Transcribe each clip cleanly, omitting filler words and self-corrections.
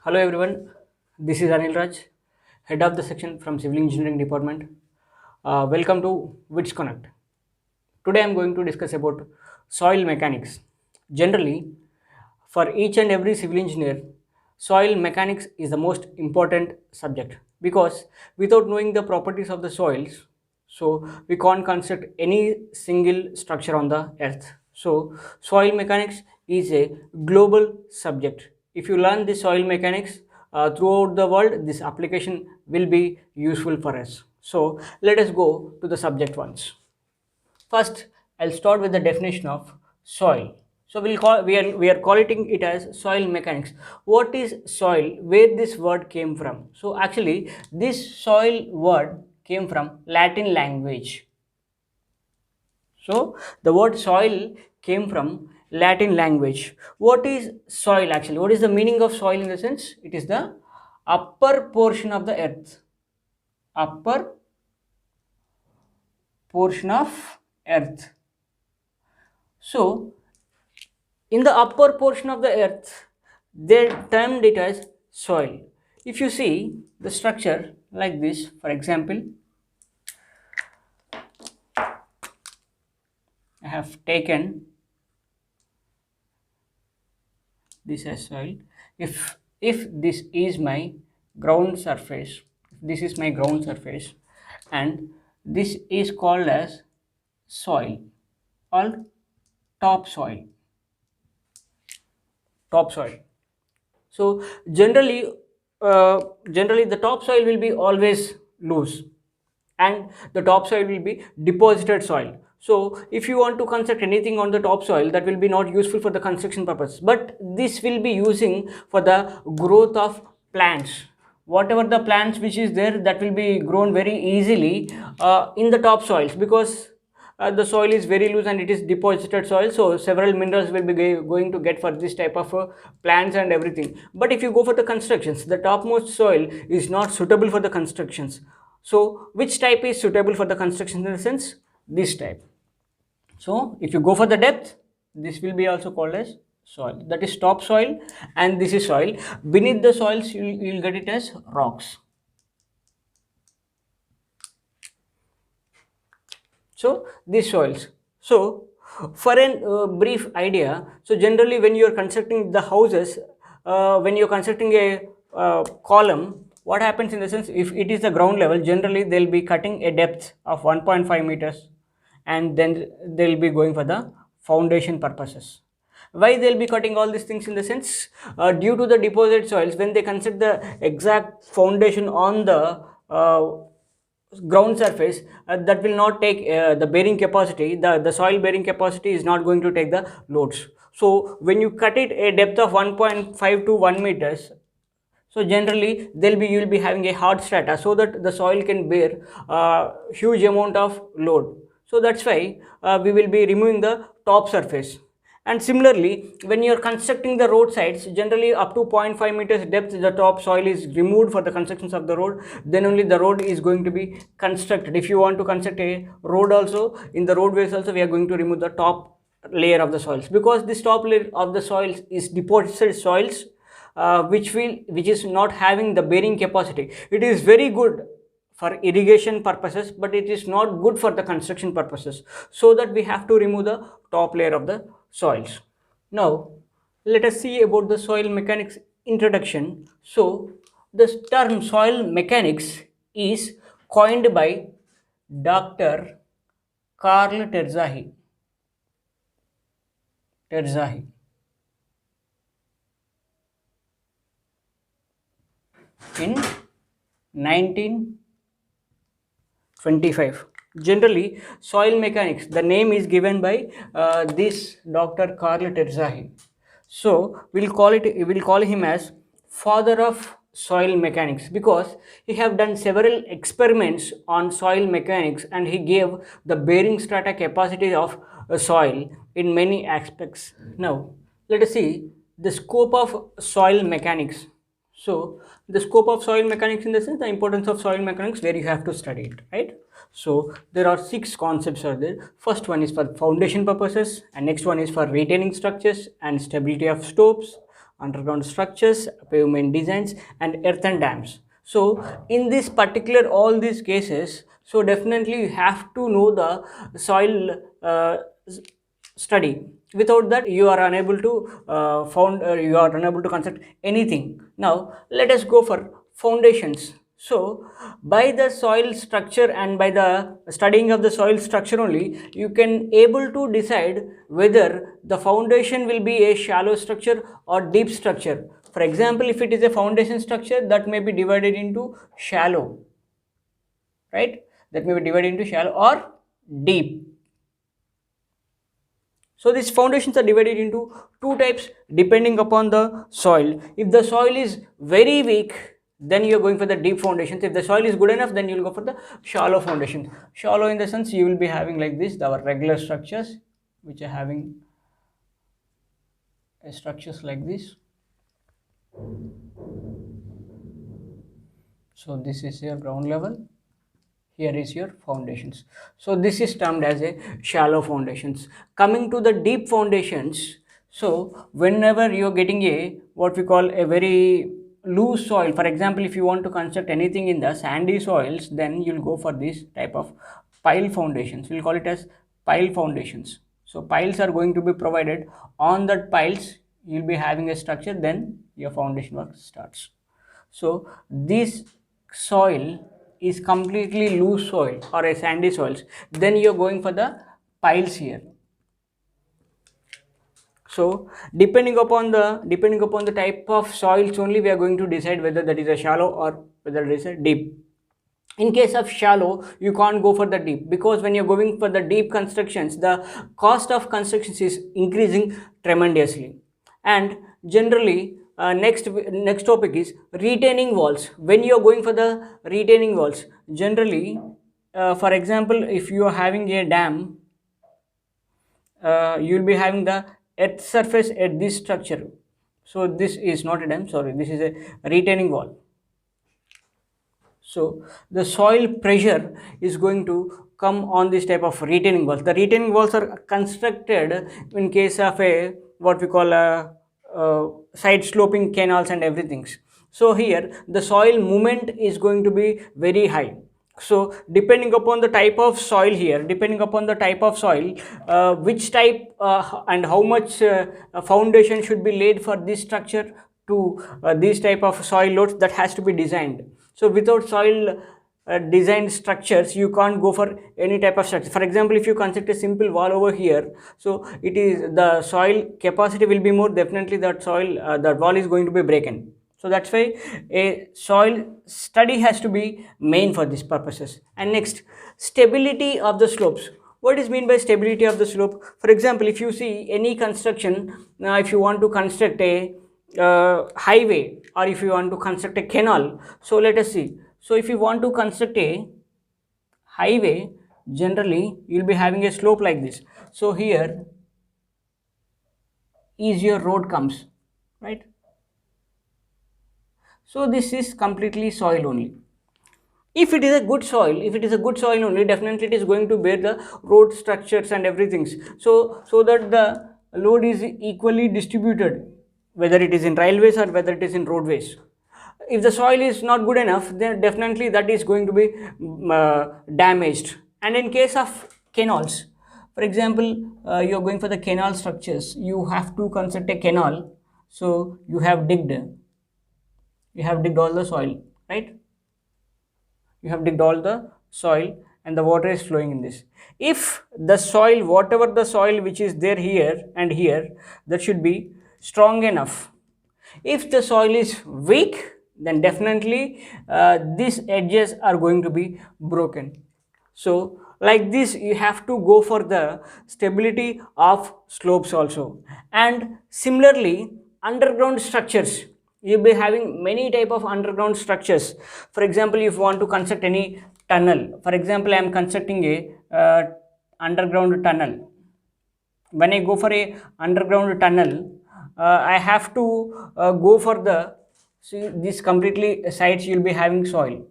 Hello everyone, this is Anil Raj, head of the section from Civil Engineering Department. Welcome to WITS Connect. Today I am going to discuss about soil mechanics. Generally, for each and every civil engineer, soil mechanics is the most important subject because without knowing the properties of the soils, so we can't construct any single structure on the earth. So soil mechanics is a global subject. If you learn the soil mechanics throughout the world, this application will be useful for us. So let us go to the subject once. First, I'll start with the definition of soil. So we are calling it as soil mechanics. What is soil? Where this word came from? So actually, this soil word came from Latin language. So the word soil came from Latin language. What is soil actually? What is the meaning of soil in the sense? It is the upper portion of the earth. Upper portion of earth. So in the upper portion of the earth, they termed it as soil. If you see the structure like this, for example, I have taken this as soil. If this is my ground surface, this is my ground surface, and this is called as soil or topsoil. Topsoil. So generally the topsoil will be always loose, and the topsoil will be deposited soil. So if you want to construct anything on the topsoil, that will be not useful for the construction purpose, but this will be using for the growth of plants. Whatever the plants which is there, that will be grown very easily in the topsoils, because the soil is very loose and it is deposited soil, so several minerals will be going to get for this type of plants and everything. But if you go for the constructions, the topmost soil is not suitable for the constructions. So which type is suitable for the construction in the sense? This type. So if you go for the depth, this will be also called as soil, that is topsoil, and this is soil. Beneath the soils you will get it as rocks. So these soils. So for a brief idea, so generally when you are constructing the houses, when you are constructing a column, what happens in the sense, if it is the ground level, generally they will be cutting a depth of 1.5 meters, and then they will be going for the foundation purposes. Why they will be cutting all these things in the sense, due to the deposit soils, when they construct the exact foundation on the ground surface, that will not take the bearing capacity, the soil bearing capacity is not going to take the loads. So when you cut it a depth of 1.5 to 1 meters, so generally you will be having a hard strata, so that the soil can bear huge amount of load. So that's why we will be removing the top surface. And similarly, when you are constructing the roadsides, generally up to 0.5 meters depth the top soil is removed for the constructions of the road, then only the road is going to be constructed. If you want to construct a road also, in the roadways also we are going to remove the top layer of the soils, because this top layer of the soils is deposited soils, which is not having the bearing capacity. It is very good for irrigation purposes, but it is not good for the construction purposes, so that we have to remove the top layer of the soils. Now let us see about the soil mechanics introduction. So the term soil mechanics is coined by Dr. Carl Terzahi in 1925. Generally, soil mechanics, the name is given by this Dr. Carl Terzahi. So we'll call him as father of soil mechanics, because he have done several experiments on soil mechanics, and he gave the bearing strata capacity of soil in many aspects. Now let us see the scope of soil mechanics. So the scope of soil mechanics in the sense, the importance of soil mechanics, where you have to study it, right? So there are 6 concepts are there. First one is for foundation purposes, and next one is for retaining structures and stability of slopes, underground structures, pavement designs, and earthen dams. So in this particular all these cases, so definitely you have to know the soil study. Without that, you are unable to you are unable to construct anything. Now let us go for foundations. So by the soil structure and by the studying of the soil structure only, you can able to decide whether the foundation will be a shallow structure or deep structure. For example, if it is a foundation structure, that may be divided into shallow, right? That may be divided into shallow or deep. So these foundations are divided into two types depending upon the soil. If the soil is very weak, then you are going for the deep foundations. If the soil is good enough, then you will go for the shallow foundations. Shallow in the sense you will be having like this, our regular structures which are having structures like this. So this is your ground level, here is your foundations. So this is termed as a shallow foundations. Coming to the deep foundations, so whenever you are getting a what we call a very loose soil, for example, if you want to construct anything in the sandy soils, then you'll go for this type of pile foundations. We'll call it as pile foundations. So piles are going to be provided. On that piles you'll be having a structure, then your foundation work starts. So this soil is completely loose soil or a sandy soils, then you are going for the piles here. So depending upon the type of soils only, we are going to decide whether that is a shallow or whether it is a deep. In case of shallow, you can't go for the deep, because when you're going for the deep constructions, the cost of constructions is increasing tremendously. And generally, next topic is retaining walls. When you are going for the retaining walls, generally, for example, if you are having a dam, you will be having the earth surface at this structure. So this is not a dam, sorry, this is a retaining wall. So the soil pressure is going to come on this type of retaining walls. The retaining walls are constructed in case of a what we call a side sloping canals and everything. So here the soil movement is going to be very high. So depending upon the type of soil here, depending upon the type of soil, which type and how much foundation should be laid for this structure to these type of soil loads, that has to be designed. So without soil designed structures, you can't go for any type of structure. For example, if you construct a simple wall over here, so it is the soil capacity will be more, definitely that soil that wall is going to be broken. So that's why a soil study has to be main for these purposes. And next, stability of the slopes. What is mean by stability of the slope? For example, if you see any construction, if you want to construct a highway, or if you want to construct a canal, so let us see. So if you want to construct a highway, generally you will be having a slope like this. So here is your road comes, right? So this is completely soil only. If it is a good soil only, definitely it is going to bear the road structures and everything. So that the load is equally distributed, whether it is in railways or whether it is in roadways. If the soil is not good enough, then definitely that is going to be damaged. And in case of canals, for example, you are going for the canal structures, you have to construct a canal. So you have digged all the soil, right? You have digged all the soil and the water is flowing in this. If the soil, whatever the soil which is there here and here, that should be strong enough. If the soil is weak, then definitely these edges are going to be broken. So like this, you have to go for the stability of slopes also. And similarly, underground structures, you'll be having many type of underground structures. For example, if you want to construct any tunnel, for example, I am constructing a underground tunnel. When I go for a underground tunnel, I have to go for the, see this completely sides, you'll be having soil.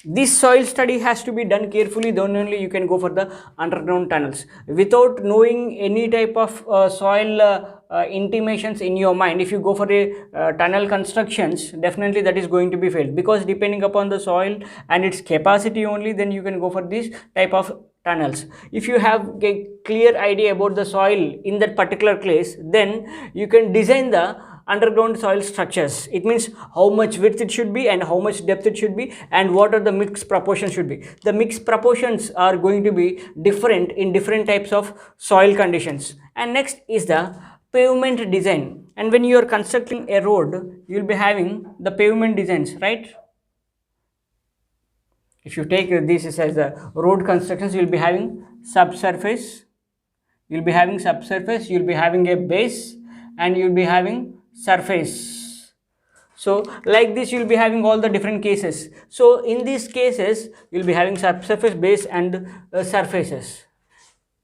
this soil study has to be done carefully, then only you can go for the underground tunnels. Without knowing any type of soil intimations in your mind, if you go for a tunnel constructions, definitely that is going to be failed, because depending upon the soil and its capacity only, then you can go for this type of tunnels. If you have a clear idea about the soil in that particular place, then you can design the underground soil structures. It means how much width it should be and how much depth it should be, and what are the mixed proportions should be. The mixed proportions are going to be different in different types of soil conditions. And next is the pavement design. And when you are constructing a road, you will be having the pavement designs, right? If you take this as a road constructions, you will be having subsurface, you will be having subsurface, you will be having a base, and you will be having surface. So like this you will be having all the different cases. So in these cases you will be having subsurface, base, and surfaces.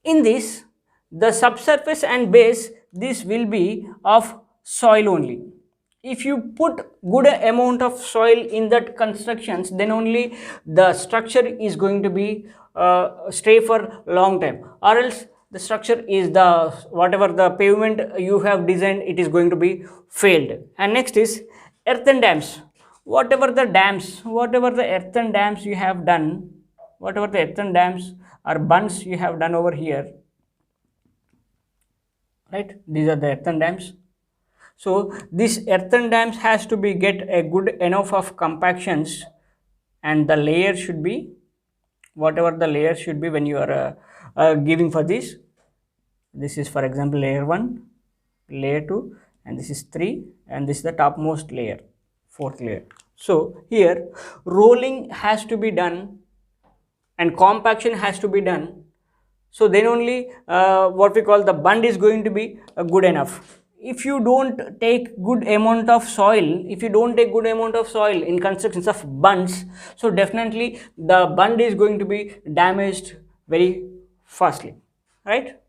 In this, the subsurface and base, this will be of soil only. If you put good amount of soil in that constructions, then only the structure is going to be stay for long time, or else the structure is the whatever the pavement you have designed, it is going to be failed. And next is earthen dams. Whatever the earthen dams you have done, whatever the earthen dams or bunds you have done over here, right, these are the earthen dams. So this earthen dams has to be get a good enough of compactions, and the layer should be whatever the layer should be when you are giving for this. This is for example layer 1, layer 2, and this is 3, and this is the topmost layer, 4th layer. So here rolling has to be done and compaction has to be done. So then only what we call the bund is going to be good enough. If you don't take good amount of soil, in constructions of bunds, so definitely the bund is going to be damaged very fastly, right?